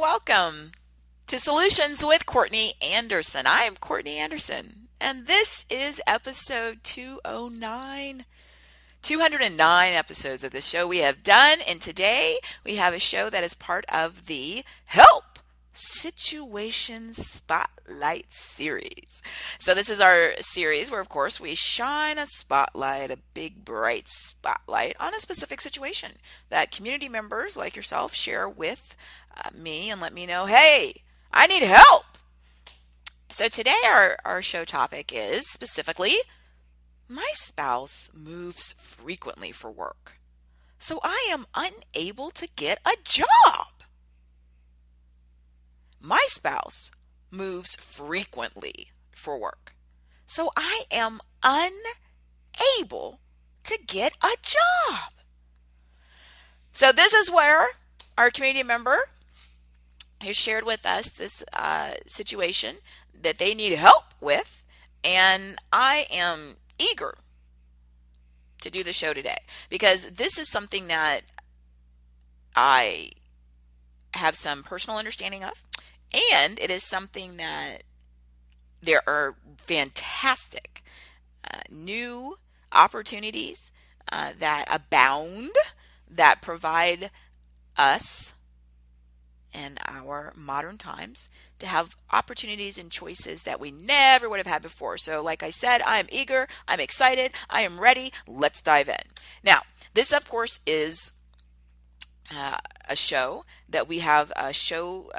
welcome to Solutions with Courtney Anderson. I am Courtney Anderson, and this is episode 209. 209 episodes of the show we have done, and today we have a show that is part of the Help Situation Spotlight series. So this is our series where, of course, we shine a spotlight, a big bright spotlight on a specific situation that community members like yourself share with me and let me know, hey, I need help. So today our show topic is specifically, my spouse moves frequently for work, so I am unable to get a job. My spouse moves frequently for work, so I am unable to get a job. So this is where our community member has shared with us this situation that they need help with, and I am eager to do the show today because this is something that I have some personal understanding of, and it is something that there are fantastic new opportunities that abound, that provide us in our modern times to have opportunities and choices that we never would have had before. So like I said, I am eager, I'm excited, I am ready. Let's dive in. Now, this of course is a show that we have show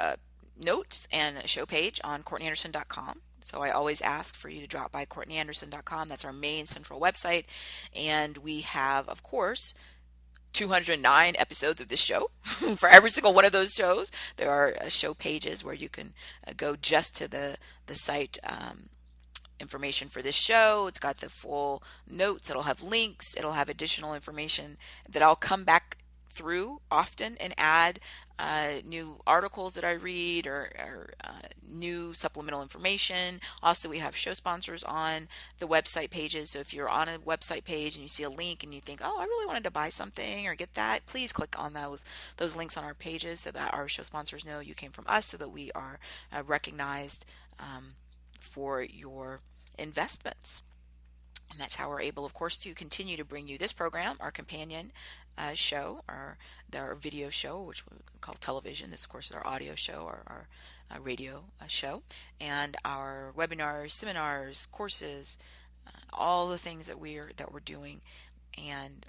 notes and a show page on CourtneyAnderson.com. So I always ask for you to drop by CourtneyAnderson.com. That's our main central website. And we have, of course, 209 episodes of this show. For every single one of those shows, there are show pages where you can go just to the site information for this show. It's got the full notes. It'll have links. It'll have additional information that I'll come back through often and add new articles that I read or new supplemental information. Also, we have show sponsors on the website pages. So if you're on a website page and you see a link and you think, oh, I really wanted to buy something or get that, please click on those links on our pages so that our show sponsors know you came from us, so that we are recognized for your investments. And that's how we're able, of course, to continue to bring you this program, our companion show, our video show, which we call television. This, of course, is our audio show, our radio show, and our webinars, seminars, courses, all the things that we're doing. And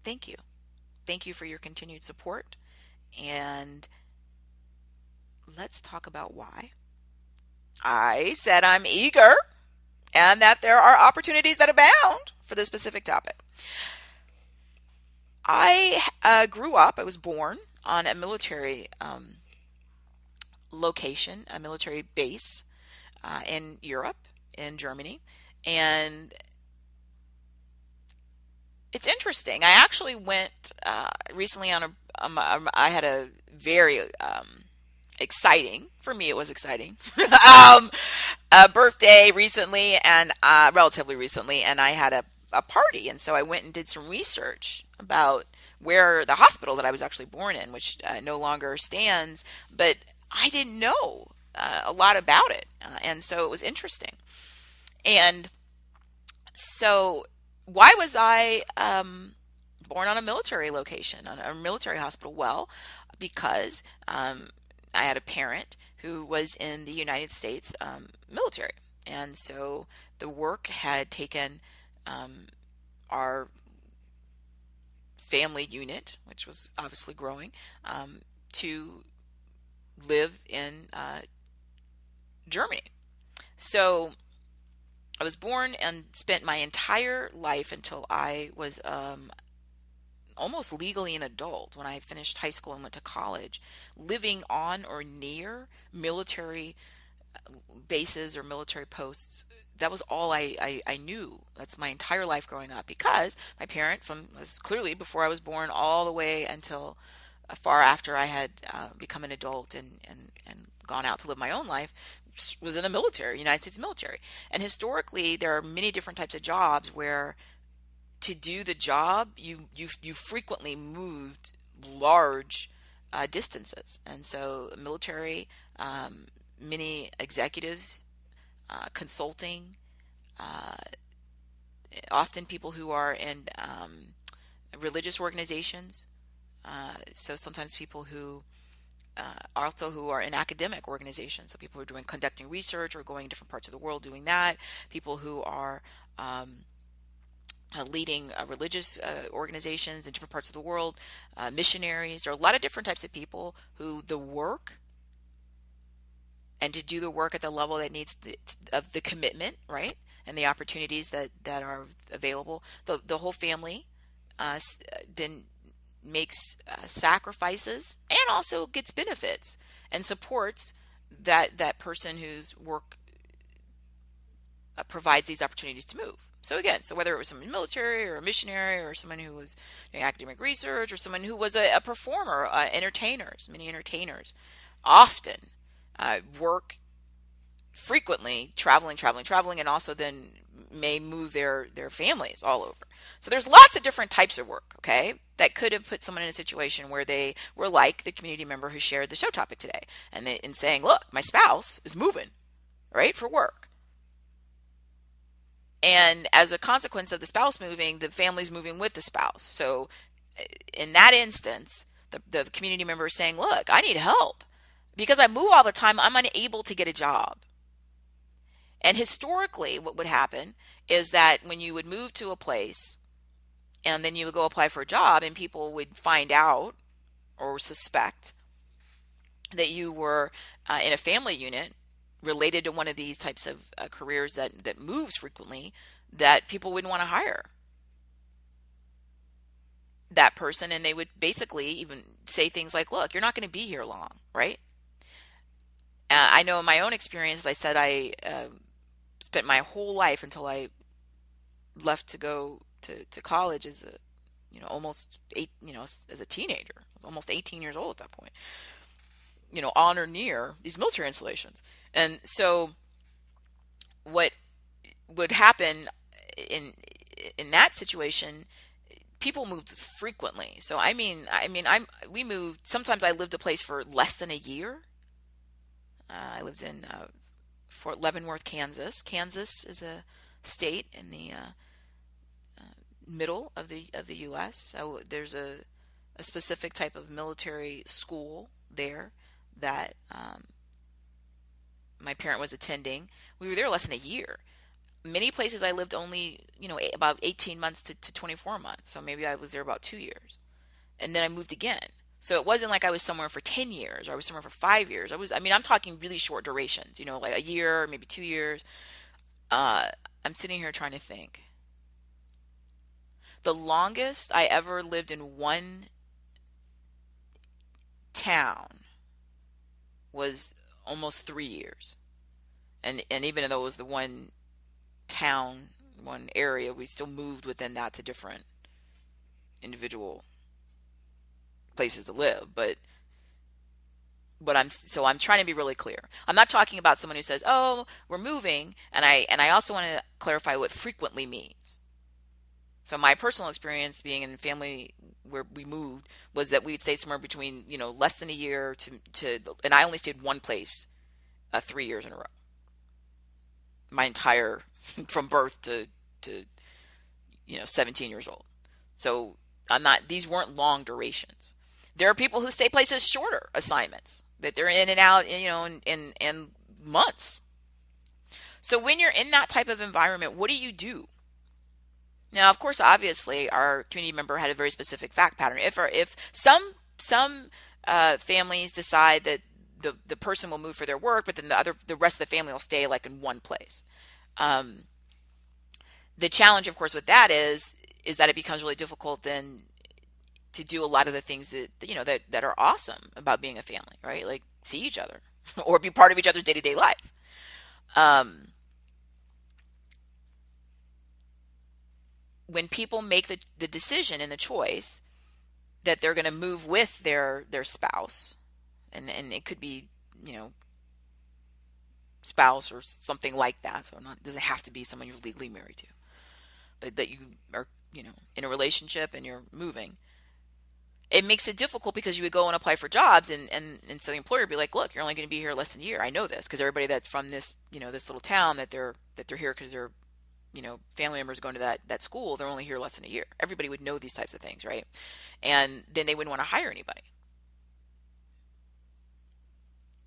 thank you for your continued support. And let's talk about why I said I'm eager and that there are opportunities that abound for this specific topic. I I was born on a military location, a military base in Europe, in Germany. And it's interesting. I actually went recently on I had a very exciting, for me it was exciting, a birthday recently, and relatively recently, and I had a party, and so I went and did some research about where the hospital that I was actually born in, which no longer stands, but I didn't know a lot about it, and so it was interesting. And so why was I born on a military location, on a military hospital? Well, because I had a parent who was in the United States military, and so the work had taken our family unit, which was obviously growing, to live in Germany. So I was born and spent my entire life until I was almost legally an adult, when I finished high school and went to college, living on or near military bases or military posts. That was all I knew. That's my entire life growing up, because my parent, was clearly before I was born all the way until far after I had become an adult and gone out to live my own life, was in the military, United States military. And historically, there are many different types of jobs where to do the job, you frequently moved large distances. And so military, many executives, consulting, often people who are in religious organizations. So sometimes people who also who are in academic organizations. So people who are conducting research or going to different parts of the world doing that. People who are leading religious organizations in different parts of the world, missionaries. There are a lot of different types of people who the work and to do the work at the level that needs of the commitment, right? And the opportunities that are available. The whole family then makes sacrifices and also gets benefits and supports that person whose work provides these opportunities to move. So again, whether it was someone in the military or a missionary or someone who was doing academic research or someone who was a performer, entertainers, many entertainers often work frequently, traveling, and also then may move their families all over. So there's lots of different types of work, okay, that could have put someone in a situation where they were like the community member who shared the show topic today, and saying, look, my spouse is moving, right, for work. And as a consequence of the spouse moving, the family's moving with the spouse. So in that instance, the community member is saying, look, I need help. Because I move all the time, I'm unable to get a job. And historically, what would happen is that when you would move to a place and then you would go apply for a job and people would find out or suspect that you were in a family unit related to one of these types of careers that moves frequently, that people wouldn't want to hire that person. And they would basically even say things like, look, you're not going to be here long, right? I know in my own experience, as I said, I spent my whole life until I left to go to college as almost as a teenager. I was almost 18 years old at that point, on or near these military installations. And so what would happen in that situation, people moved frequently. So we moved. Sometimes I lived a place for less than a year. I lived in Fort Leavenworth, Kansas. Kansas is a state in the middle of the U.S. So there's a specific type of military school there that my parent was attending. We were there less than a year. Many places I lived only, about 18 months to 24 months. So maybe I was there about 2 years. And then I moved again. So it wasn't like I was somewhere for 10 years or I was somewhere for 5 years. I'm talking really short durations, like a year, maybe 2 years. I'm sitting here trying to think. The longest I ever lived in one town was almost 3 years. And even though it was the one town, one area, we still moved within that to different individual places to live. But I'm trying to be really clear. I'm not talking about someone who says, "Oh, we're moving," and I also want to clarify what frequently means. So my personal experience being in a family where we moved was that we'd stay somewhere between less than a year to and I only stayed one place 3 years in a row. My entire from birth to 17 years old. So these weren't long durations. There are people who stay places shorter assignments, that they're in and out, in months. So when you're in that type of environment, what do you do? Now, of course, obviously, our community member had a very specific fact pattern. If some families decide that the person will move for their work, but then the rest of the family will stay like in one place. The challenge, of course, with that is that it becomes really difficult then to do a lot of the things that are awesome about being a family, right? Like see each other or be part of each other's day-to-day life. When people make the decision and the choice that they're going to move with their spouse, and it could be spouse or something like that, so it doesn't have to be someone you're legally married to, but that you are in a relationship and you're moving, it makes it difficult because you would go and apply for jobs, and so the employer would be like, look, you're only going to be here less than a year. I know this because everybody that's from this, this little town that they're here because they're, family members going to that school, they're only here less than a year. Everybody would know these types of things, right? And then they wouldn't want to hire anybody.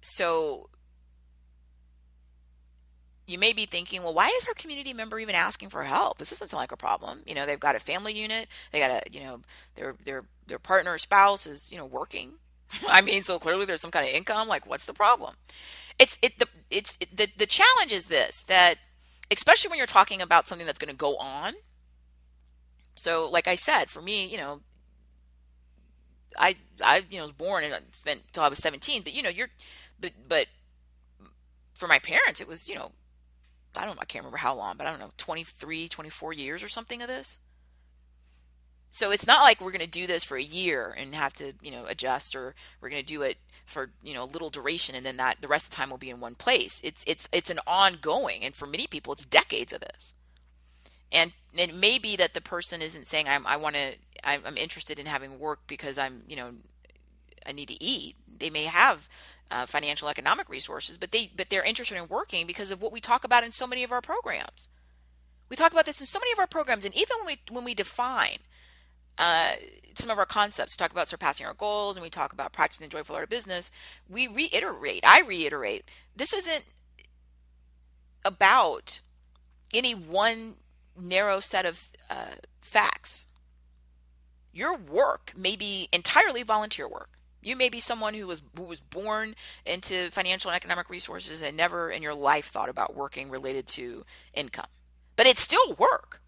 So you may be thinking, well, why is our community member even asking for help? This doesn't sound like a problem. They've got a family unit. They got their partner or spouse is, working. I mean, so clearly there's some kind of income. Like, what's the problem? The challenge is this, that especially when you're talking about something that's going to go on. So, like I said, for me, I was born and spent till I was 17. But but for my parents, it was I can't remember how long, but I don't know, 23, 24 years or something of this. So it's not like we're going to do this for a year and have to, adjust, or we're going to do it for, a little duration and then that the rest of the time will be in one place. It's an ongoing, and for many people it's decades of this. And it may be that the person isn't saying I'm interested in having work because I need to eat. They may have financial economic resources, but they're interested in working because of what we talk about in so many of our programs. We talk about this in so many of our programs, and even when we define some of our concepts, talk about surpassing our goals, and we talk about practicing the joyful art of business, I reiterate, this isn't about any one narrow set of facts. Your work may be entirely volunteer work. You may be someone who was born into financial and economic resources and never in your life thought about working related to income. But it's still work.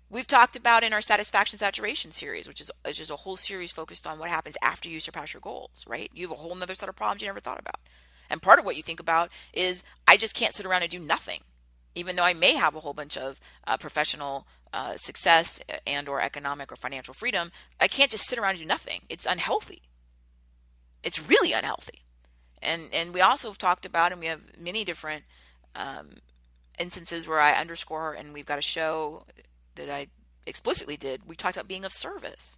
We've talked about in our satisfaction saturation series, which is a whole series focused on what happens after you surpass your goals, right? You have a whole nother set of problems you never thought about. And part of what you think about is, I just can't sit around and do nothing. Even though I may have a whole bunch of professional success and or economic or financial freedom, I can't just sit around and do nothing. It's unhealthy. It's really unhealthy. And we also have talked about, and we have many different instances where I underscore, and we've got a show that I explicitly did. We talked about being of service.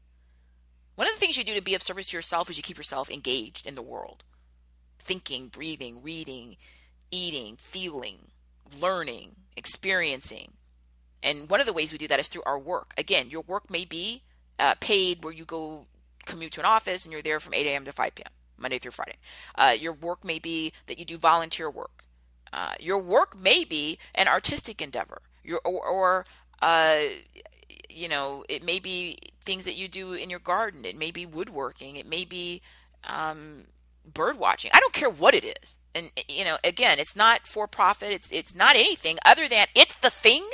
One of the things you do to be of service to yourself is you keep yourself engaged in the world. Thinking, breathing, reading, eating, feeling, learning, experiencing. And one of the ways we do that is through our work. Again, your work may be paid, where you go commute to an office and you're there from 8 a.m. to 5 p.m., Monday through Friday. Your work may be that you do volunteer work. Your work may be an artistic endeavor. It may be things that you do in your garden. It may be woodworking. It may be bird watching. I don't care what it is. And again, it's not for profit. It's not anything other than it's the thing.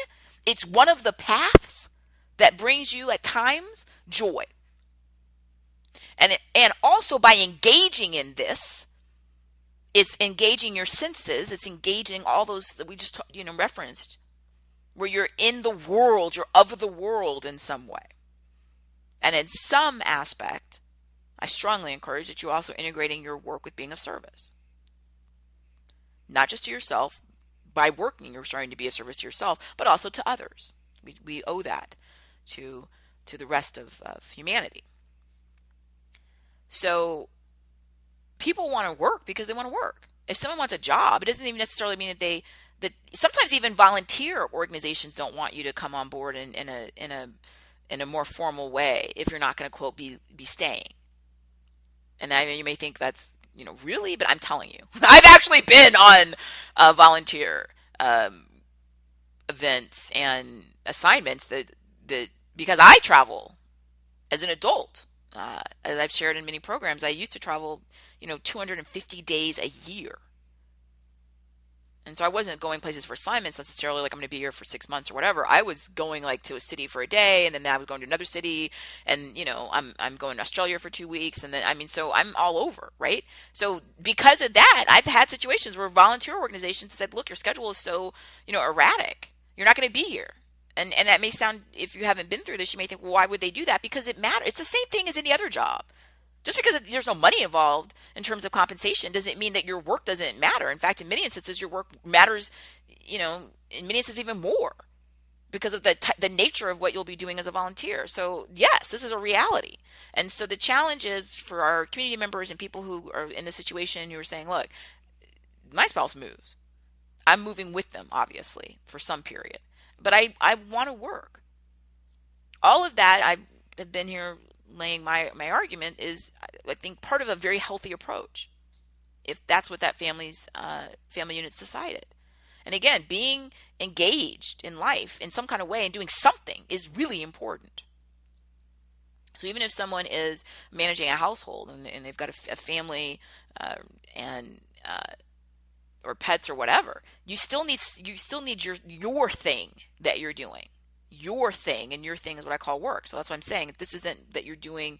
It's one of the paths that brings you at times joy. And also by engaging in this, it's engaging your senses. It's engaging all those that we just referenced, where you're in the world, you're of the world in some way. And in some aspect, I strongly encourage that you're also integrating your work with being of service. Not just to yourself. By working, you're starting to be of service to yourself, but also to others. We owe that to the rest of humanity. So people want to work because they want to work. If someone wants a job, it doesn't even necessarily mean that sometimes even volunteer organizations don't want you to come on board in a more formal way if you're not going to, quote, be staying. And you may think that's really, but I'm telling you, I've actually been on volunteer events and assignments that because I travel as an adult. As I've shared in many programs, I used to travel, 250 days a year. And so I wasn't going places for assignments necessarily, like I'm going to be here for 6 months or whatever. I was going like to a city for a day, and then I was going to another city, and I'm going to Australia for 2 weeks, and then so I'm all over, right? So because of that, I've had situations where volunteer organizations said, "Look, your schedule is so erratic. You're not going to be here." And that may sound, if you haven't been through this, you may think, well, why would they do that? Because it matters. It's the same thing as any other job. Just because there's no money involved in terms of compensation doesn't mean that your work doesn't matter. In fact, in many instances, your work matters, in many instances even more. because of the nature of what you'll be doing as a volunteer. So yes, this is a reality. And so the challenge is for our community members and people who are in the situation who are saying, look, my spouse moves. I'm moving with them, obviously, for some period. But I want to work. All of that, I have been here laying my argument is, I think, part of a very healthy approach, if that's what that family unit's decided. And again, being engaged in life in some kind of way and doing something is really important. So even if someone is managing a household and they've got a family and or pets or whatever, you still need your thing that you're doing. Your thing, and your thing is what I call work. So that's what I'm saying. This isn't that you're doing,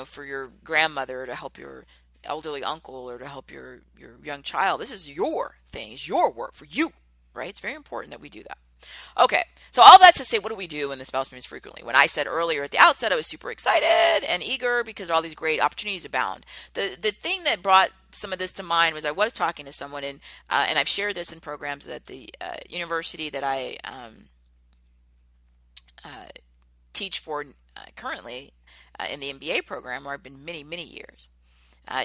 for your grandmother to help your elderly uncle or to help your young child. This is your thing. It's your work for you, right? It's very important that we do that. Okay, so all that's to say, what do we do when the spouse moves frequently? When I said earlier at the outset, I was super excited and eager because all these great opportunities abound. The thing that brought some of this to mind was I was talking to someone, and I've shared this in programs at the university that I teach for currently in the MBA program, where I've been many, many years,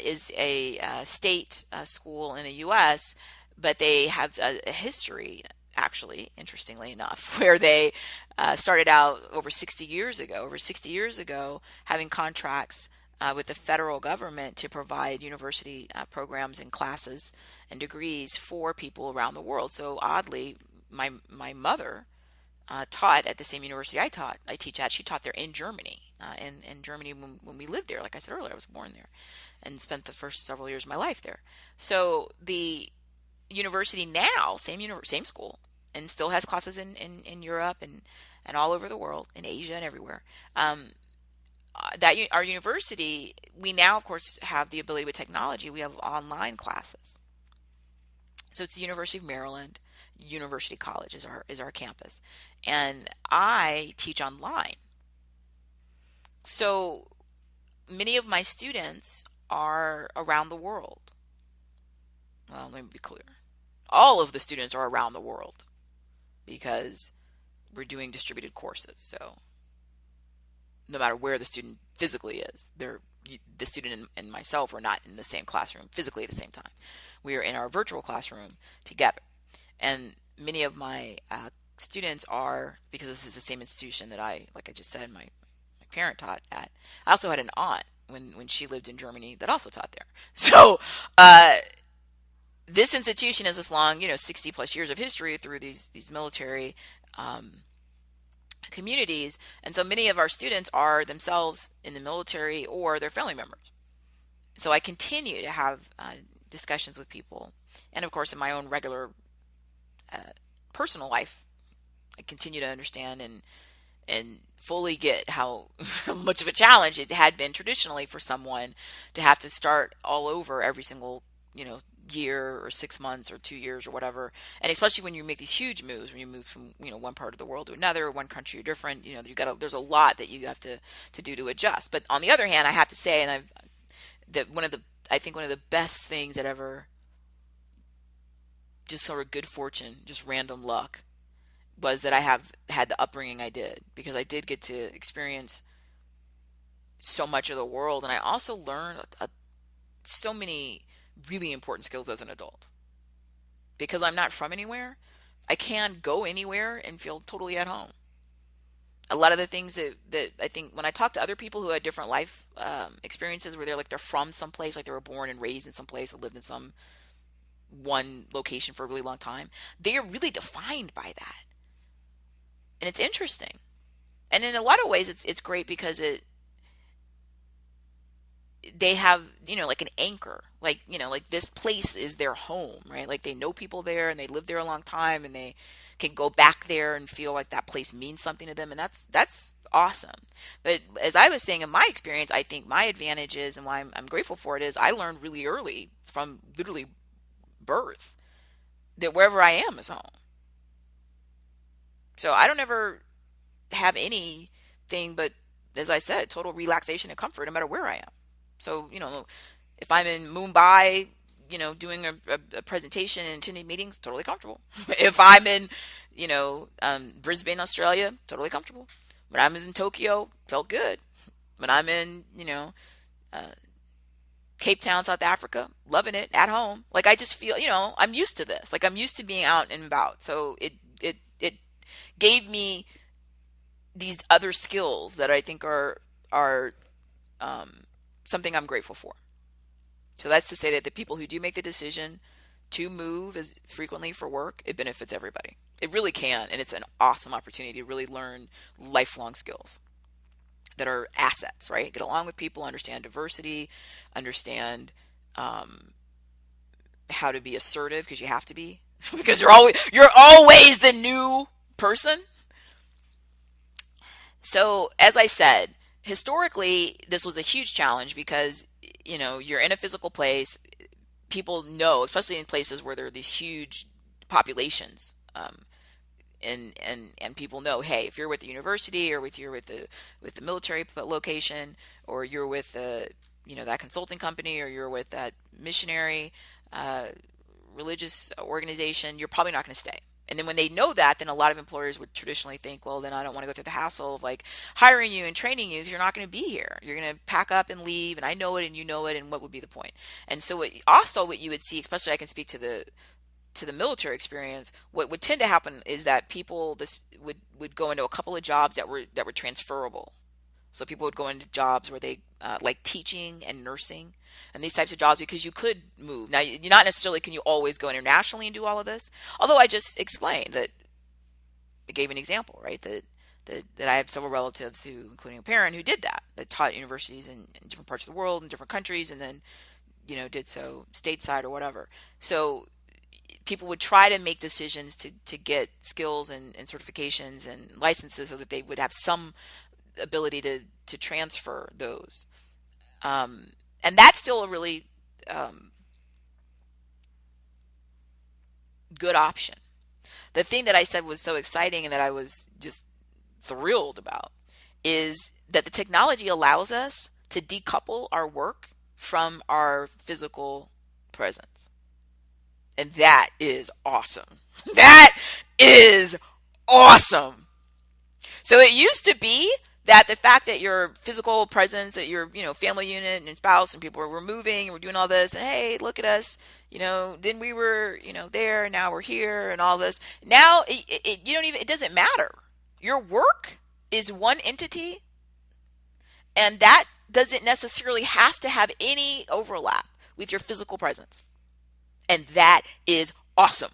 is a state school in the U.S., but they have a history, actually, interestingly enough, where they started out over 60 years ago, having contracts with the federal government to provide university programs and classes and degrees for people around the world. So oddly, my mother taught at the same university I teach at. She taught there in Germany. In Germany when we lived there. Like I said earlier, I was born there and spent the first several years of my life there. So the university now, same school, and still has classes in Europe and all over the world, in Asia and everywhere. Our university, we now, of course, have the ability with technology. We have online classes. So it's the University of Maryland. University College is our campus, and I teach online. So many of my students are around the world. Well, let me be clear. All of the students are around the world because we're doing distributed courses. So no matter where the student physically is, the student and myself are not in the same classroom physically at the same time. We are in our virtual classroom together. And many of my students are, because this is the same institution that like I just said, my parent taught at. I also had an aunt when she lived in Germany that also taught there. So this institution has this long, 60 plus years of history through these military communities. And so many of our students are themselves in the military or their family members. So I continue to have discussions with people. And of course, in my own regular personal life, I continue to understand and fully get how much of a challenge it had been traditionally for someone to have to start all over every single year or 6 months or 2 years or whatever. And especially when you make these huge moves, when you move from one part of the world to another, one country or different, there's a lot that you have to do to adjust. But on the other hand, I have to say, and I think one of the best things that ever, just sort of good fortune, just random luck, was that I have had the upbringing I did, because I did get to experience so much of the world, and I also learned so many really important skills as an adult. Because I'm not from anywhere, I can go anywhere and feel totally at home. A lot of the things that I think when I talk to other people who had different life experiences, where they're from someplace, like they were born and raised in some place, and lived in some one location for a really long time, they are really defined by that. And it's interesting. And in a lot of ways, it's great because they have, like an anchor, like this place is their home, right? Like they know people there and they live there a long time, and they can go back there and feel like that place means something to them. And that's awesome. But as I was saying, in my experience, I think my advantage is, and why I'm grateful for it, is I learned really early, from literally birth, that wherever I am is home. So I don't ever have anything but, as I said, total relaxation and comfort no matter where I am. So, if I'm in Mumbai, doing a presentation and attending meetings, totally comfortable. If I'm in, Brisbane, Australia, totally comfortable. When I was in Tokyo, felt good. When I'm in, uh, Cape Town, South Africa, loving it at home. Like I just feel, I'm used to this. Like I'm used to being out and about. So it gave me these other skills that I think are something I'm grateful for. So that's to say that the people who do make the decision to move as frequently for work, it benefits everybody. It really can, and it's an awesome opportunity to really learn lifelong skills that are assets, right? Get along with people, understand diversity, understand how to be assertive because you have to be because you're always the new person. So as I said, historically this was a huge challenge because you're in a physical place. People know, especially in places where there are these huge populations, and people know, hey, if you're with the university or with the military location, or you're with that consulting company, or you're with that missionary religious organization, you're probably not going to stay. And then when they know that, then a lot of employers would traditionally think, well, then I don't want to go through the hassle of like hiring you and training you because you're not going to be here. You're going to pack up and leave, and I know it and you know it, and what would be the point? And so what you would see, especially I can speak to the military experience, what would tend to happen is that people would go into a couple of jobs that were transferable. So people would go into jobs where they like teaching and nursing and these types of jobs because you could move. Now, you're not necessarily can you always go internationally and do all of this. Although I just explained that, I gave an example, right? That I have several relatives who, including a parent, who did that taught universities in different parts of the world, in different countries, and then, did so stateside or whatever. So people would try to make decisions to get skills and certifications and licenses so that they would have some ability to transfer those. And that's still a really good option. The thing that I said was so exciting and that I was just thrilled about is that the technology allows us to decouple our work from our physical presence. And that is awesome. That is awesome. So it used to be that the fact that your physical presence, that your family unit and spouse and people were moving and we're doing all this, and hey, look at us, then we were there, and now we're here, and all this. Now it doesn't matter. Your work is one entity, and that doesn't necessarily have to have any overlap with your physical presence, and that is awesome.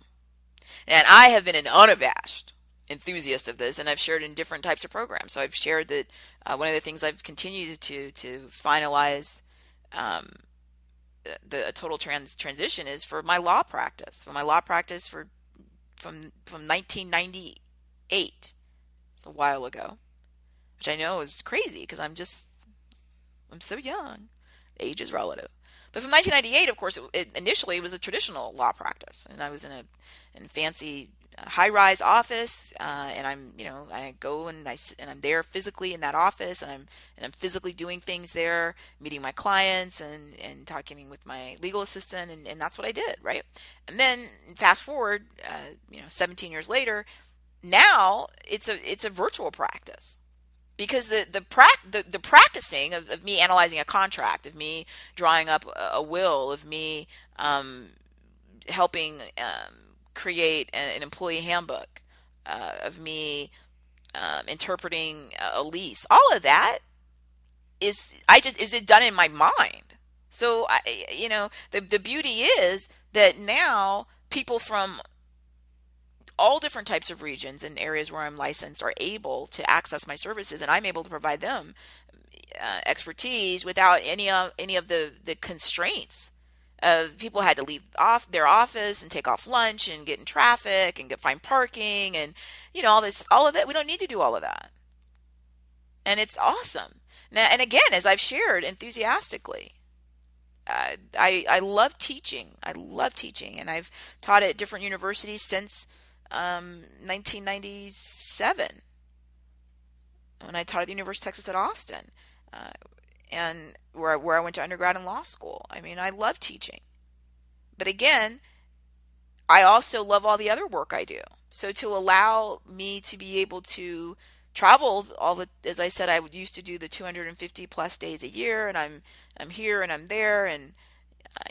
And I have been an unabashed enthusiast of this, and I've shared in different types of programs. So I've shared that one of the things I've continued to finalize a total transition is for my law practice. For my law practice from 1998, it's a while ago, which I know is crazy because I'm so young. Age is relative. But from 1998, of course, initially it was a traditional law practice, and I was in a fancy high-rise office, and I go and I'm there physically in that office, and I'm physically doing things there, meeting my clients and talking with my legal assistant, and that's what I did, right? And then fast forward, 17 years later, now it's a virtual practice. Because the practicing of me analyzing a contract, of me drawing up a will, of me helping create an employee handbook, of me interpreting a lease, all of that is it done in my mind. So the beauty is that now people from all different types of regions and areas where I'm licensed are able to access my services, and I'm able to provide them expertise without any of the constraints of people had to leave off their office and take off lunch and get in traffic and find parking and all of that. We don't need to do all of that, and it's awesome. Now, and again, as I've shared enthusiastically, I love teaching. I love teaching, and I've taught at different universities since 1997 when I taught at the University of Texas at Austin, and where I went to undergrad and law school. I mean, I love teaching. But again, I also love all the other work I do. So to allow me to be able to travel all the, as I said, I would used to do the 250 plus days a year, and I'm here and I'm there, and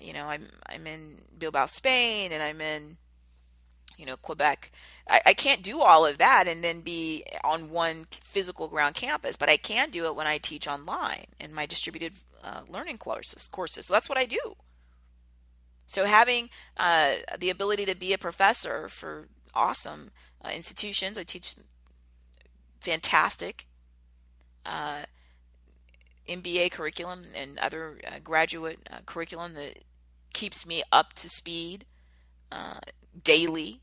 I'm in Bilbao, Spain, and I'm in Quebec. I can't do all of that and then be on one physical ground campus, but I can do it when I teach online in my distributed learning courses. So that's what I do. So having the ability to be a professor for awesome institutions, I teach fantastic uh, MBA curriculum and other graduate curriculum that keeps me up to speed uh, daily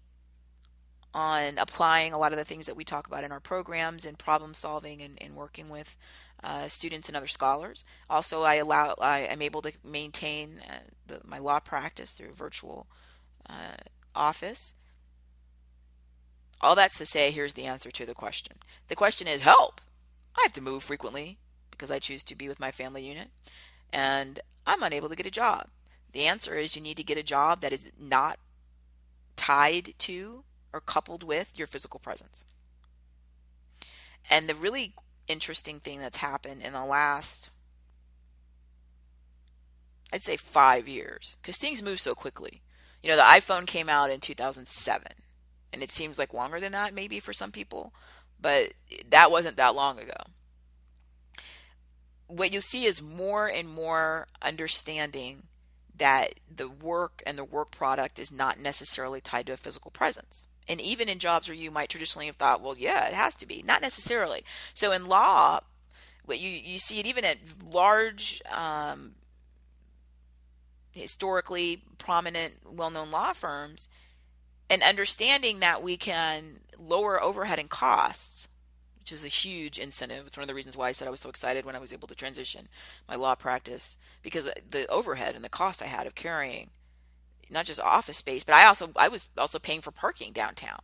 on applying a lot of the things that we talk about in our programs and problem solving and working with students and other scholars. Also, I'm able to maintain my law practice through a virtual office. All that's to say, here's the answer to the question. The question is help. I have to move frequently because I choose to be with my family unit, and I'm unable to get a job. The answer is you need to get a job that is not tied to or coupled with your physical presence. And the really interesting thing that's happened in the last, I'd say 5 years, because things move so quickly. The iPhone came out in 2007, and it seems like longer than that maybe for some people, but that wasn't that long ago. What you'll see is more and more understanding that the work and the work product is not necessarily tied to a physical presence. And even in jobs where you might traditionally have thought, well, yeah, it has to be. Not necessarily. So in law, what you see it even at large, historically prominent, well-known law firms, and understanding that we can lower overhead and costs, which is a huge incentive. It's one of the reasons why I said I was so excited when I was able to transition my law practice, because the overhead and the cost I had of carrying not just office space, but I was also paying for parking downtown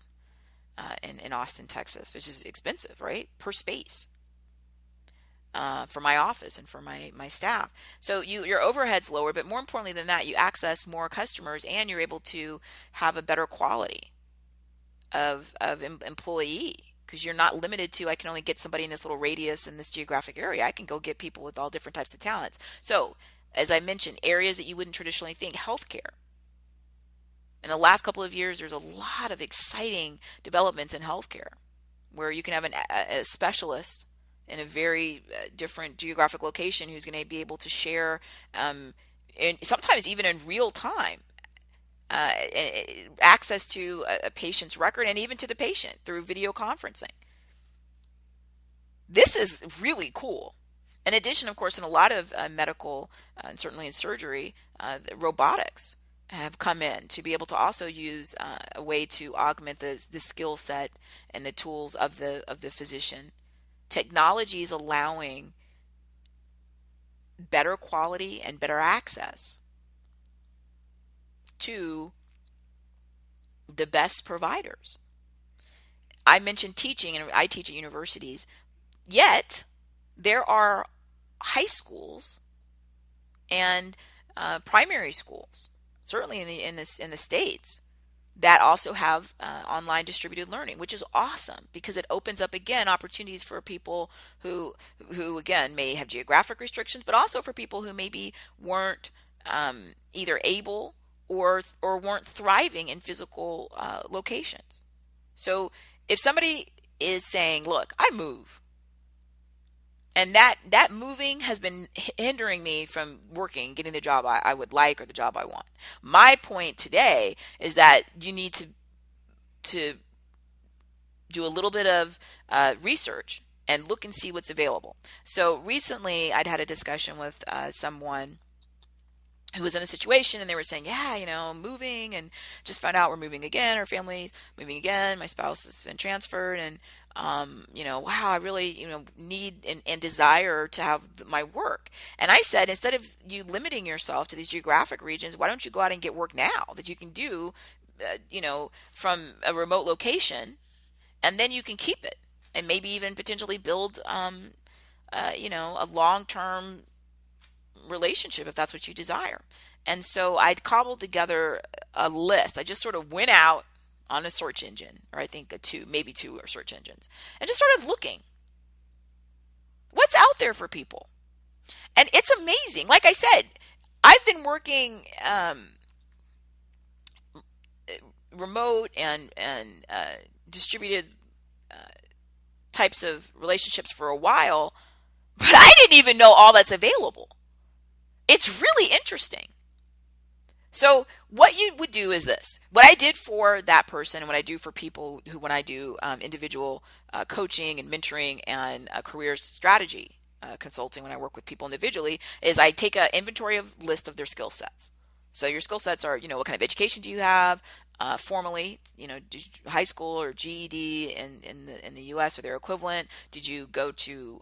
in Austin, Texas, which is expensive, right? Per space for my office and for my staff. So your overhead's lower, but more importantly than that, you access more customers and you're able to have a better quality of employee, because you're not limited to, I can only get somebody in this little radius in this geographic area. I can go get people with all different types of talents. So as I mentioned, areas that you wouldn't traditionally think, healthcare. In the last couple of years, there's a lot of exciting developments in healthcare where you can have a specialist in a very different geographic location who's going to be able to share, and sometimes even in real time, access to a patient's record and even to the patient through video conferencing. This is really cool. In addition, of course, in a lot of medical, and certainly in surgery, robotics have come in to be able to also use a way to augment the skill set and the tools of the physician. Technology is allowing better quality and better access to the best providers. I mentioned teaching, and I teach at universities, yet there are high schools and primary schools, certainly in the States, that also have online distributed learning, which is awesome because it opens up again opportunities for people who again may have geographic restrictions, but also for people who maybe weren't either able or weren't thriving in physical locations. So if somebody is saying, look, I move, and that moving has been hindering me from working, getting the job I would like or the job I want. My point today is that you need to do a little bit of research and look and see what's available. So recently I'd had a discussion with someone who was in a situation, and they were saying, yeah, moving, and just found out we're moving again, our family's moving again, my spouse has been transferred, and wow, I really, need and desire to have my work. And I said, instead of you limiting yourself to these geographic regions, why don't you go out and get work now that you can do, from a remote location, and then you can keep it and maybe even potentially build, a long-term relationship if that's what you desire. And so I'd cobbled together a list. I just sort of went out on a search engine, or I think maybe two or search engines, and just started looking what's out there for people. And it's amazing. Like I said, I've been working remote and distributed types of relationships for a while, but I didn't even know all that's available. It's really interesting. So what you would do is this. What I did for that person and what I do for people who, when I do individual coaching and mentoring and career strategy consulting, when I work with people individually, is I take an inventory of list of their skill sets. So your skill sets are, what kind of education do you have? Formally, high school or GED in the U.S. or their equivalent? Did you go to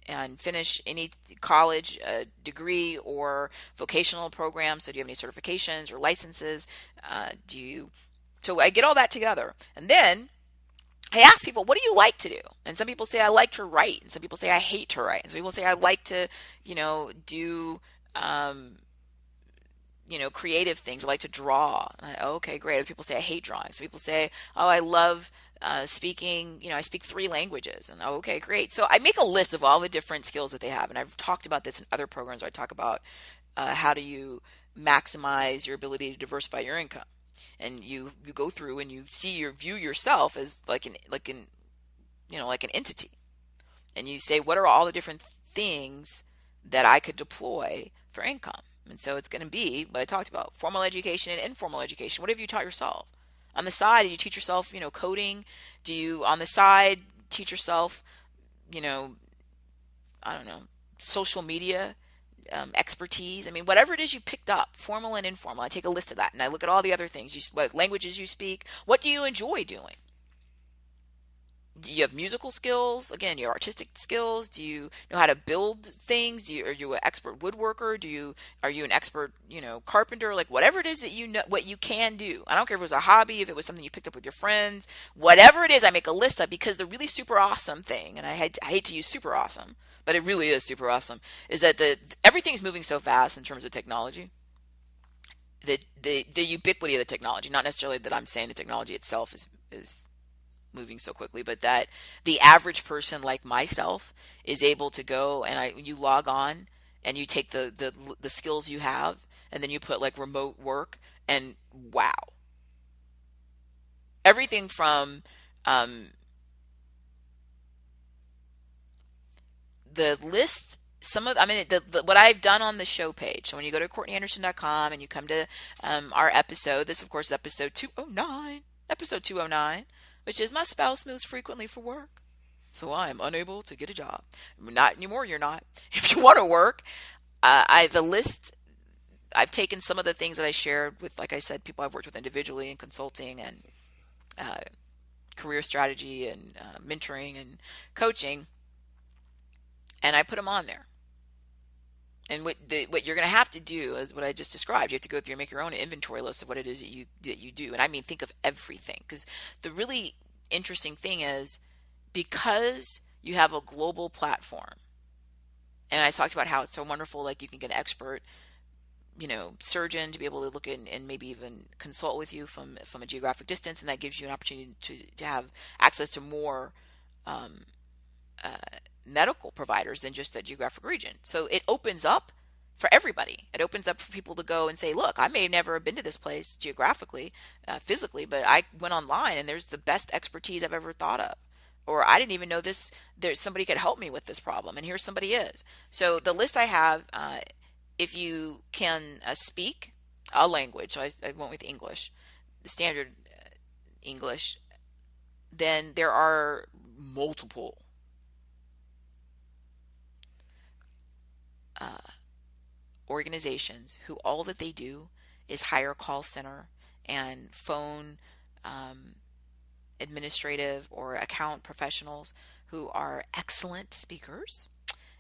and finish any college degree or vocational program? So do you have any certifications or licenses? So I get all that together, and then I ask people, what do you like to do? And some people say, I like to write, and some people say, I hate to write, and some people say, I like to, do creative things. I like to draw. Okay, great. Other people say I hate drawing. Some people say, oh, I love speaking. I speak 3 languages. And okay, great. So I make a list of all the different skills that they have. And I've talked about this in other programs where I talk about how do you maximize your ability to diversify your income. And you go through and you view yourself as like an entity. And you say, what are all the different things that I could deploy for income? And so it's going to be what I talked about: formal education and informal education. What have you taught yourself? On the side, do you teach yourself, coding? Do you, on the side, teach yourself, I don't know, social media expertise? I mean, whatever it is you picked up, formal and informal. I take a list of that and I look at all the other things. What languages you speak. What do you enjoy doing? Do you have musical skills? Again, your artistic skills. Do you know how to build things? Are you an expert woodworker? Are you an expert, carpenter? Like whatever it is that you know, what you can do. I don't care if it was a hobby, if it was something you picked up with your friends, whatever it is, I make a list of, because the really super awesome thing, and I hate to use super awesome, but it really is super awesome, is that everything's moving so fast in terms of technology. The ubiquity of the technology, not necessarily that I'm saying the technology itself is moving so quickly, but that the average person like myself is able to go and you log on and you take the skills you have and then you put like remote work, and wow, everything from the list, what I've done on the show page. So when you go to CourtneyAnderson.com and you come to our episode, this of course is episode 209, which is my spouse moves frequently for work, so I am unable to get a job. Not anymore, you're not. If you want to work, the list, I've taken some of the things that I shared with, like I said, people I've worked with individually in consulting and career strategy and mentoring and coaching, and I put them on there. And what you're going to have to do is what I just described. You have to go through and make your own inventory list of what it is that you do. And I mean, think of everything. Because the really interesting thing is, because you have a global platform, and I talked about how it's so wonderful, like you can get an expert, surgeon to be able to look in and maybe even consult with you from a geographic distance. And that gives you an opportunity to have access to more medical providers than just that geographic region. So it opens up for everybody. It opens up for people to go and say, look, I may have never been to this place geographically, physically, but I went online and there's the best expertise I've ever thought of. Or I didn't even know there's somebody could help me with this problem, and here somebody is. So the list I have, if you can speak a language, so I went with English, the standard English, then there are multiple organizations who all that they do is hire call center and phone administrative or account professionals who are excellent speakers,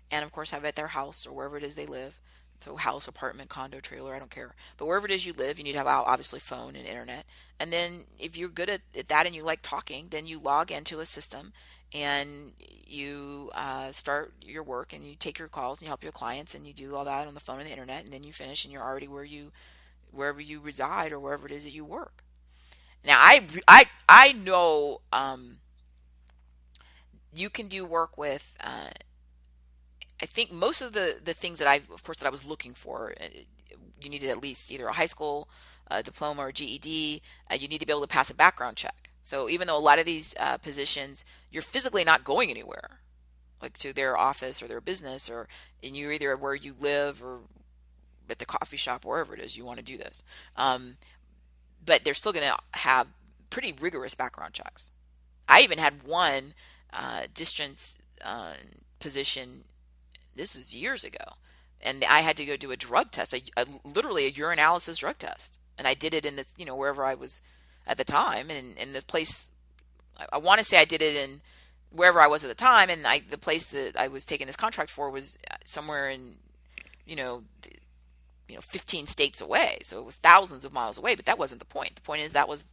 and of course have at their house or wherever it is they live. So house, apartment, condo, trailer, I don't care. But wherever it is you live, you need to have obviously phone and internet. And then if you're good at that and you like talking, then you log into a system and you start your work, and you take your calls, and you help your clients, and you do all that on the phone and the internet, and then you finish, and you're already wherever you reside or wherever it is that you work. Now, I know you can do work with. I think most of the things that I was looking for, you needed at least either a high school diploma or GED. You need to be able to pass a background check. So even though a lot of these positions, you're physically not going anywhere, like to their office or their business, and you're either where you live or at the coffee shop, wherever it is you want to do this. But they're still going to have pretty rigorous background checks. I even had one distance position. This is years ago, and I had to go do a drug test, literally a urinalysis drug test, and I did it in this, wherever I was at the time, and in the place. I want to say I did it in wherever I was at the time, and the place that I was taking this contract for was somewhere in, 15 states away. So it was thousands of miles away, but that wasn't the point. The point is that was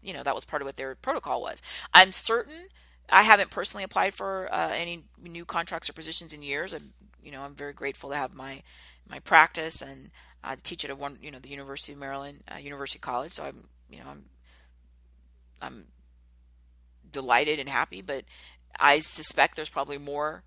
part of what their protocol was. I'm certain I haven't personally applied for any new contracts or positions in years. I'm very grateful to have my practice, and teach at the University of Maryland, University College. So I'm delighted and happy, but I suspect there's probably more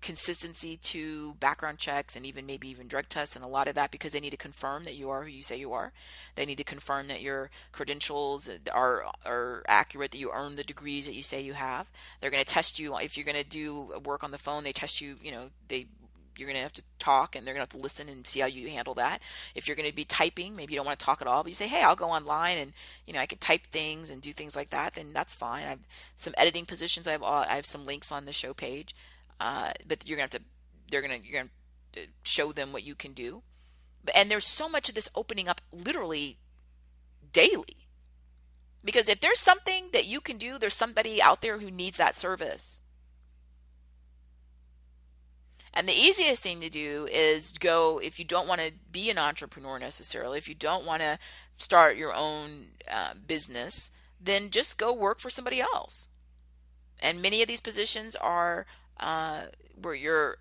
consistency to background checks, and maybe even drug tests, and a lot of that because they need to confirm that you are who you say you are. They need to confirm that your credentials are accurate, that you earn the degrees that you say you have. They're going to test you if you're going to do work on the phone. They test you. You're going to have to talk, and they're going to have to listen and see how you handle that. If you're going to be typing, maybe you don't want to talk at all, but you say, hey, I'll go online and, I can type things and do things like that, then that's fine. I have some editing positions. I have some links on the show page. But you're going to show them what you can do. And there's so much of this opening up literally daily. Because if there's something that you can do, there's somebody out there who needs that service. And the easiest thing to do is go, if you don't want to be an entrepreneur necessarily, if you don't want to start your own business, then just go work for somebody else. And many of these positions are where you're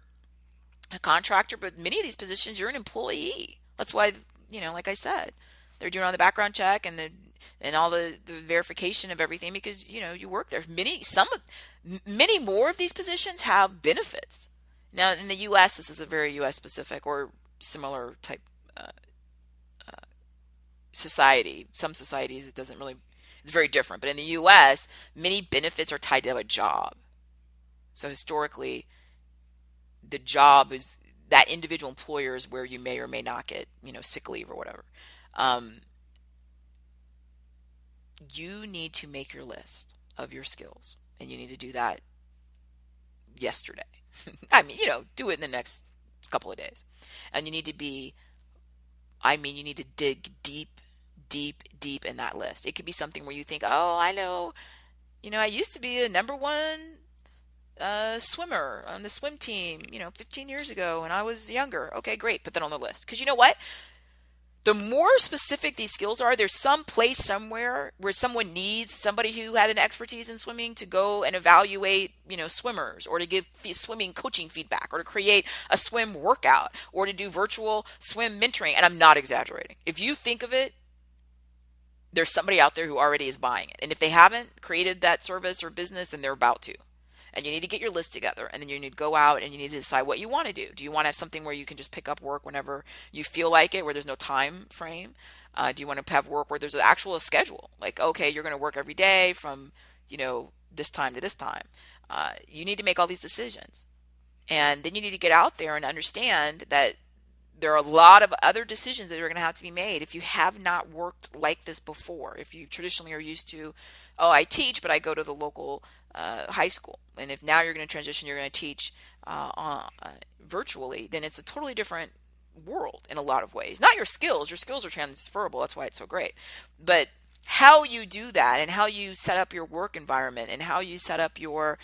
a contractor, but many of these positions you're an employee. That's why, like I said, they're doing all the background check and all the verification of everything, because you work there. Many more of these positions have benefits. Now in the U.S., this is a very U.S. specific or similar type society. Some societies it's very different, but in the U.S., many benefits are tied to a job. So historically, the job is that individual employer is where you may or may not get, sick leave or whatever. You need to make your list of your skills, and you need to do that yesterday. Do it in the next couple of days. And you need to dig deep, deep, deep in that list. It could be something where you think, oh, I know, I used to be a number one swimmer on the swim team, 15 years ago when I was younger. Okay, great. Put that on the list. Because you know what? The more specific these skills are, there's some place somewhere where someone needs somebody who had an expertise in swimming to go and evaluate, swimmers, or to give swimming coaching feedback, or to create a swim workout, or to do virtual swim mentoring. And I'm not exaggerating. If you think of it, there's somebody out there who already is buying it. And if they haven't created that service or business, then they're about to. And you need to get your list together, and then you need to go out and you need to decide what you want to do. Do you want to have something where you can just pick up work whenever you feel like it, where there's no time frame? Do you want to have work where there's an actual schedule? Like, okay, you're going to work every day from, this time to this time. You need to make all these decisions. And then you need to get out there and understand that there are a lot of other decisions that are going to have to be made if you have not worked like this before. If you traditionally are used to, oh, I teach, but I go to the local high school. And if now you're going to transition, you're going to teach virtually, then it's a totally different world in a lot of ways. Not your skills are transferable. That's why it's so great. But how you do that, and how you set up your work environment, and how you set up your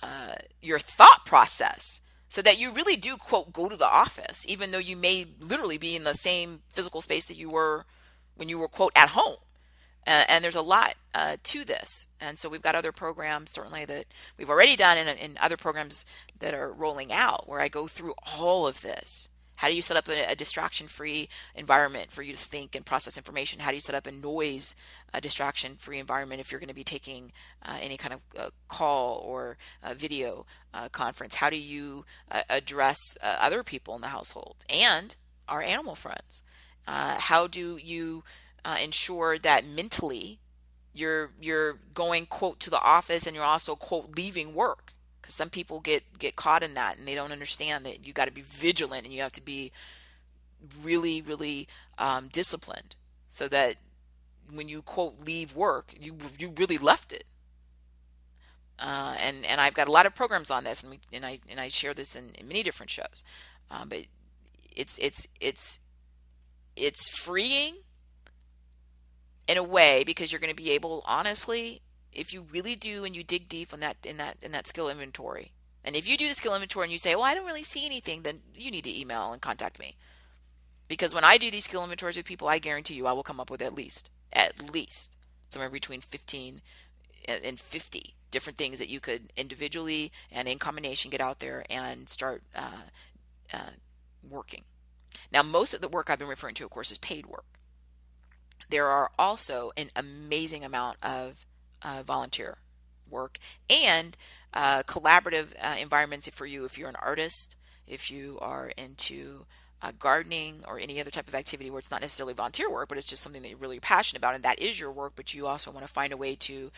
thought process, so that you really do, quote, go to the office, even though you may literally be in the same physical space that you were when you were, quote, at home. And there's a lot to this. And so we've got other programs certainly that we've already done, and other programs that are rolling out where I go through all of this. How do you set up a distraction-free environment for you to think and process information? How do you set up a noise distraction-free environment if you're going to be taking any kind of call or video conference? How do you address other people in the household and our animal friends? How do you ensure that mentally you're going, quote, to the office, and you're also, quote, leaving work? Because some people get caught in that, and they don't understand that you got to be vigilant and you have to be really, really disciplined, so that when you, quote, leave work, you really left it. And I've got a lot of programs on this, and I share this in many different shows. But it's freeing in a way, because you're going to be able, honestly, if you really do and you dig deep in that skill inventory, and if you do the skill inventory and you say, well, I don't really see anything, then you need to email and contact me. Because when I do these skill inventories with people, I guarantee you I will come up with at least somewhere between 15 and 50 different things that you could individually and in combination get out there and start working. Now, most of the work I've been referring to, of course, is paid work. There are also an amazing amount of volunteer work and collaborative environments for you if you're an artist, if you are into gardening or any other type of activity where it's not necessarily volunteer work, but it's just something that you're really passionate about, and that is your work, but you also want to find a way to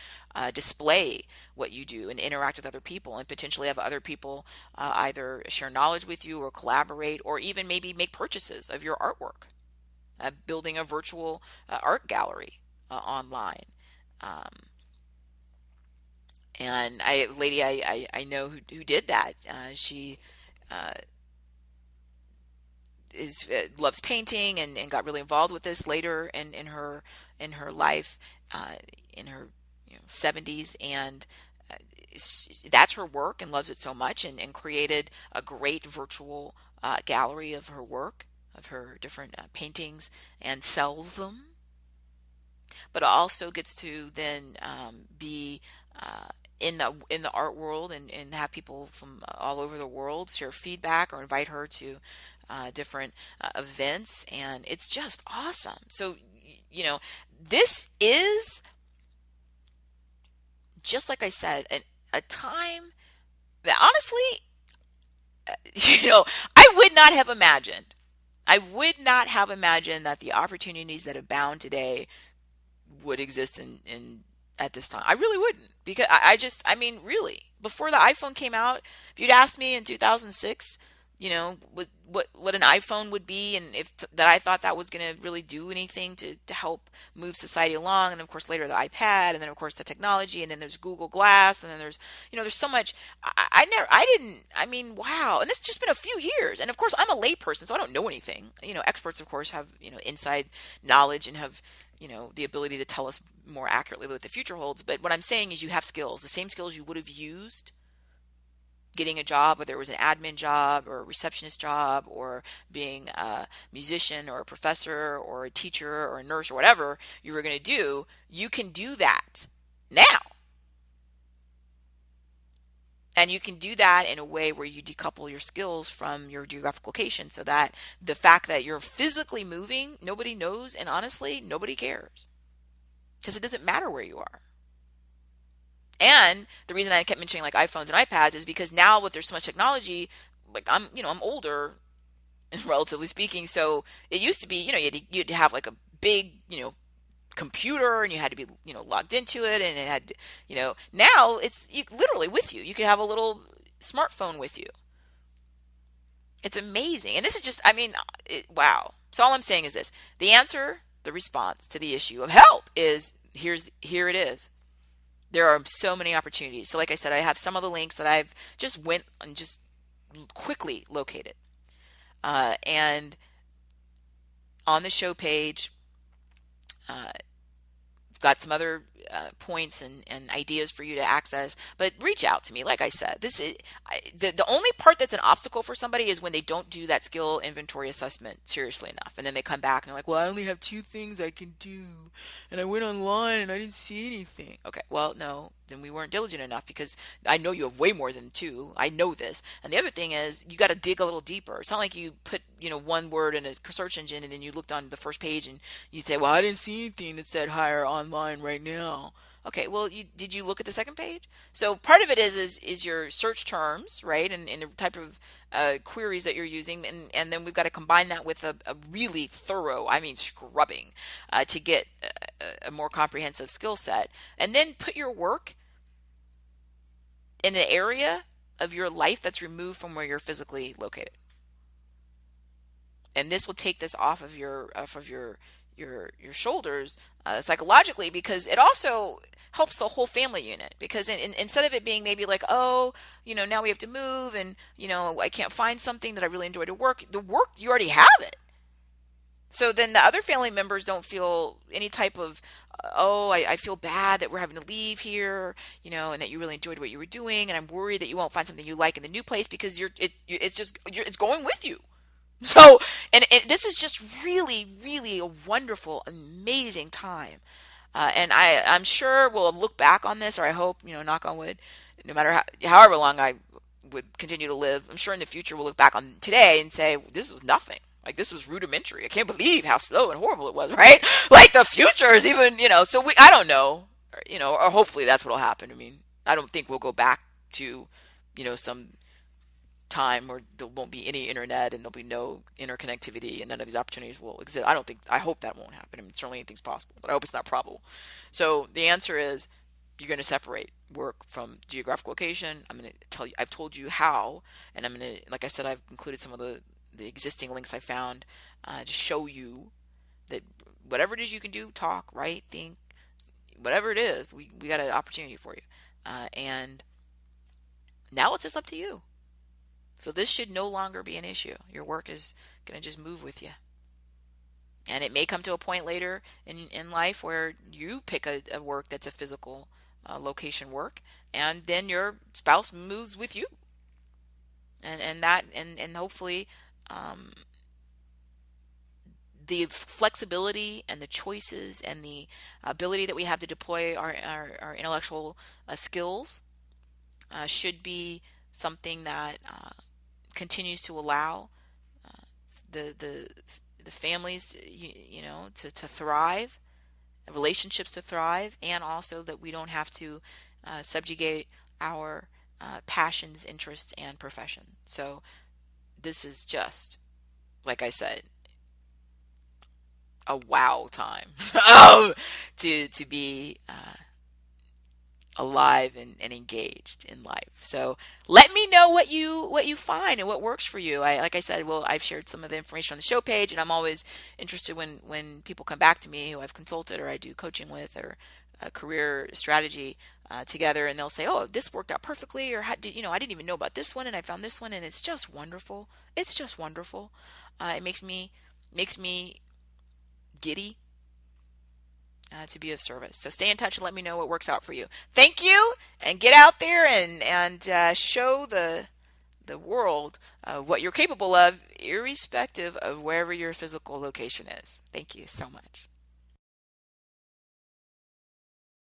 display what you do and interact with other people, and potentially have other people either share knowledge with you or collaborate, or even maybe make purchases of your artwork. Building a virtual art gallery online. And I know who did that. She loves painting and got really involved with this later in her life, in her 70s, and that's her work, and loves it so much, and created a great virtual gallery of her work, of her different paintings, and sells them, but also gets to then be in the art world, and have people from all over the world share feedback or invite her to different events, and it's just awesome. So this is, just like I said, a time that honestly, I would not have imagined. I would not have imagined that the opportunities that abound today would exist in at this time. I really wouldn't, because I mean, really, before the iPhone came out, if you'd asked me in 2006, what an iPhone would be, and if that I thought that was going to really do anything to help move society along, and of course later the iPad, and then of course the technology, and then there's Google Glass, and then there's so much. I mean, wow. And it's just been a few years, and of course I'm a layperson, so I don't know anything. Experts of course have inside knowledge and have the ability to tell us more accurately what the future holds. But what I'm saying is, you have skills, the same skills you would have used getting a job, whether it was an admin job or a receptionist job, or being a musician or a professor or a teacher or a nurse or whatever you were going to do. You can do that now. And you can do that in a way where you decouple your skills from your geographic location, so that the fact that you're physically moving, nobody knows, and honestly, nobody cares, because it doesn't matter where you are. And the reason I kept mentioning like iPhones and iPads is because now with there's so much technology, like I'm older, relatively speaking, so it used to be, you'd have like a big, computer, and you had to be, logged into it, and it had, now it's literally with you. You could have a little smartphone with you. It's amazing. And this is just, wow. So all I'm saying is this: the answer, the response to the issue of help is here it is. There are so many opportunities. So like I said, I have some of the links that I've just went and just quickly located. And on the show page, got some other points and ideas for you to access, but reach out to me. Like I said, this is the only part that's an obstacle for somebody is when they don't do that skill inventory assessment seriously enough, and then they come back and they're like, well, I only have 2 things I can do, and I went online and I didn't see anything. Okay, well, no, then we weren't diligent enough, because I know you have way more than 2. I know this. And the other thing is, you got to dig a little deeper. It's not like you put, one word in a search engine and then you looked on the first page and you say, well, I didn't see anything that said hire online right now. Okay, well, did you look at the second page? So part of it is your search terms, right, and the type of queries that you're using, and then we've got to combine that with a really thorough, I mean scrubbing, to get a more comprehensive skill set, and then put your work in the area of your life that's removed from where you're physically located. And this will take this off of your shoulders psychologically, because it also helps the whole family unit. Because instead of it being maybe like, oh, now we have to move, and I can't find something that I really enjoy to work. The work, you already have it. So then the other family members don't feel any type of, oh, I feel bad that we're having to leave here, and that you really enjoyed what you were doing, and I'm worried that you won't find something you like in the new place, because it's going with you. So, and this is just really, really a wonderful, amazing time. And I'm sure we'll look back on this, or I hope, knock on wood, no matter however long I would continue to live, I'm sure in the future we'll look back on today and say, this was nothing. Like, this was rudimentary. I can't believe how slow and horrible it was, right? Like, the future is even, so I don't know, or hopefully that's what'll happen. I mean, I don't think we'll go back to, some time where there won't be any internet and there'll be no interconnectivity and none of these opportunities will exist. I hope that won't happen. I mean, certainly anything's possible, but I hope it's not probable. So the answer is, you're going to separate work from geographic location. I'm going to tell you, I've told you how, and I'm going to, like I said, I've included some of the existing links I found to show you that whatever it is you can do, talk, write, think, whatever it is, we got an opportunity for you. And now it's just up to you. So this should no longer be an issue. Your work is going to just move with you. And it may come to a point later in life where you pick a work that's a physical location work, and then your spouse moves with you. And hopefully the flexibility and the choices and the ability that we have to deploy our intellectual skills should be something that continues to allow the families to thrive, relationships to thrive, and also that we don't have to subjugate our passions, interests, and profession. So this is just, like I said, a wow time to be alive and engaged in life. So let me know what you find and what works for you. Like I said, I've shared some of the information on the show page, and I'm always interested when people come back to me who I've consulted or I do coaching with, or a career strategy together, and they'll say, oh, this worked out perfectly, or I didn't even know about this one and I found this one, and it's just wonderful. It's just wonderful. It makes me giddy to be of service. So stay in touch and let me know what works out for you. Thank you, and get out there and show the world what you're capable of, irrespective of wherever your physical location is. Thank you so much.